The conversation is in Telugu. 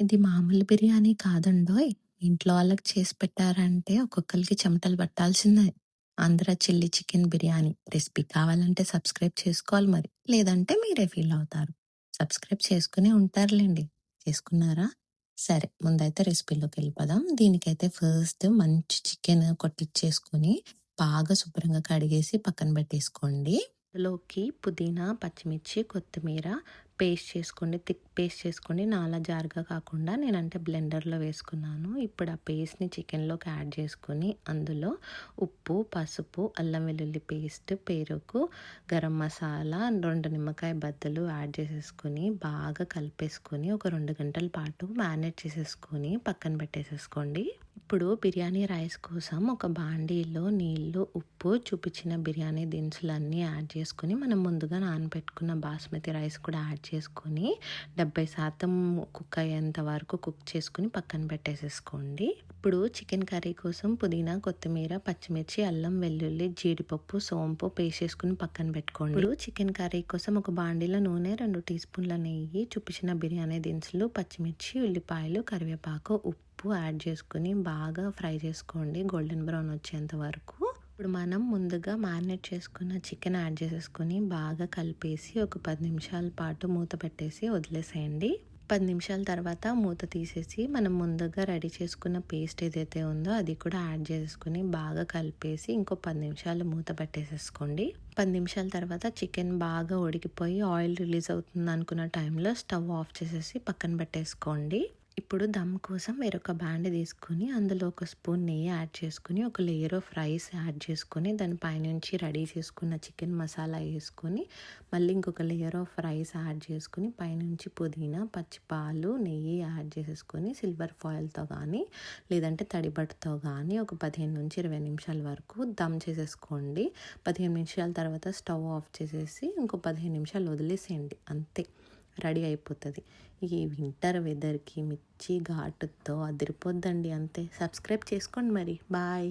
ఇది మామూలు బిర్యానీ కాదండోయ్! ఇంట్లో వాళ్ళకి చేసి పెట్టారంటే ఒక్కొక్కళ్ళకి చెమటలు పట్టాల్సిందే. Andhra chilli chicken biryani recipe కావాలంటే సబ్స్క్రైబ్ చేసుకోవాలి మరి. లేదంటే మీరే ఫీల్ అవుతారు. సబ్స్క్రైబ్ చేసుకునే ఉంటారులెండి. చేసుకున్నారా? సరే ముందైతే రెసిపీలోకెళ్ళిపోదాం. దీనికైతే ఫస్ట్ మంచి చికెన్ కొట్టిచ్చేసుకొని, బాగా శుభ్రంగా కడిగేసి పక్కన పెట్టేసుకోండి. లోకి పుదీనా, పచ్చిమిర్చి, కొత్తిమీర పేస్ట్ చేసుకోండి. థిక్ పేస్ట్ చేసుకోండి. నాలా జారుగా కాకుండా నేనంటే బ్లెండర్‌లో వేసుకున్నాను. ఇప్పుడు ఆ పేస్ట్‌ని చికెన్‌లోకి యాడ్ చేసుకొని, అందులో ఉప్పు, పసుపు, అల్లం వెల్లుల్లి పేస్ట్, పెరుగు, గరం మసాలా, 2 నిమ్మకాయ బద్దలు యాడ్ చేసేసుకొని, బాగా కలిపేసుకొని, ఒక 2 గంటల పాటు మ్యారినేట్ చేసేసుకొని పక్కన పెట్టేసేసుకోండి. ఇప్పుడు బిర్యానీ రైస్ కోసం ఒక బాండీలో నీళ్లు, ఉప్పు, చూపించిన బిర్యానీ దినుసులన్నీ యాడ్ చేసుకొని, మనం ముందుగా నానబెట్టుకున్న బాస్మతి రైస్ కూడా యాడ్ చేసుకొని 70% కుక్ అయ్యేంత వరకు కుక్ చేసుకొని పక్కన పెట్టేసేసుకోండి. ఇప్పుడు చికెన్ కర్రీ కోసం పుదీనా, కొత్తిమీర, పచ్చిమిర్చి, అల్లం వెల్లుల్లి, జీడిపప్పు, సోంపు పేస్ట్ చేసుకుని పక్కన పెట్టుకోండి. ఇప్పుడు చికెన్ కర్రీ కోసం ఒక బాండీలో నూనె, 2 టీ స్పూన్ల నెయ్యి, చూపించిన బిర్యానీ దినుసులు, పచ్చిమిర్చి, ఉల్లిపాయలు, కరివేపాకు, ఉప్పు యాడ్ చేసుకుని బాగా ఫ్రై చేసుకోండి గోల్డెన్ బ్రౌన్ వచ్చేంత వరకు. ఇప్పుడు మనం ముందుగా మ్యారినేట్ చేసుకున్న చికెన్ యాడ్ చేసేసుకొని బాగా కలిపేసి ఒక 10 నిమిషాల పాటు మూత పెట్టేసి వదిలేసేయండి. 10 నిమిషాల తర్వాత మూత తీసేసి మనం ముందుగా రెడీ చేసుకున్న పేస్ట్ ఏదైతే ఉందో అది కూడా యాడ్ చేసుకుని బాగా కలిపేసి ఇంకో 10 నిమిషాలు మూత పెట్టేసేసుకోండి. 10 నిమిషాల తర్వాత చికెన్ బాగా ఉడికిపోయి ఆయిల్ రిలీజ్ అవుతుంది అనుకున్న టైంలో స్టవ్ ఆఫ్ చేసేసి పక్కన పెట్టేసుకోండి. ఇప్పుడు దమ్ కోసం వేరొక బాండి తీసుకొని అందులో ఒక స్పూన్ నెయ్యి యాడ్ చేసుకొని ఒక లేయర్ ఆఫ్ రైస్ యాడ్ చేసుకొని దాని పైనుంచి రెడీ చేసుకున్న చికెన్ మసాలా వేసుకొని మళ్ళీ ఇంకొక లేయర్ ఆఫ్ రైస్ యాడ్ చేసుకొని పైనుంచి పుదీనా, పచ్చిపాలు, నెయ్యి యాడ్ చేసేసుకొని సిల్వర్ ఫాయిల్తో కానీ లేదంటే తడిబట్టతో కానీ ఒక 15-20 నిమిషాల వరకు దమ్ చేసేసుకోండి. 15 నిమిషాల తర్వాత స్టవ్ ఆఫ్ చేసేసి ఇంకో 15 నిమిషాలు వదిలేసేయండి. అంతే, రెడీ అయిపోతుంది. ఈ వింటర్ వెదర్కి మిర్చి ఘాటుతో అదిరిపోద్దండి. అంతే, సబ్స్క్రైబ్ చేసుకోండి మరి. బాయ్.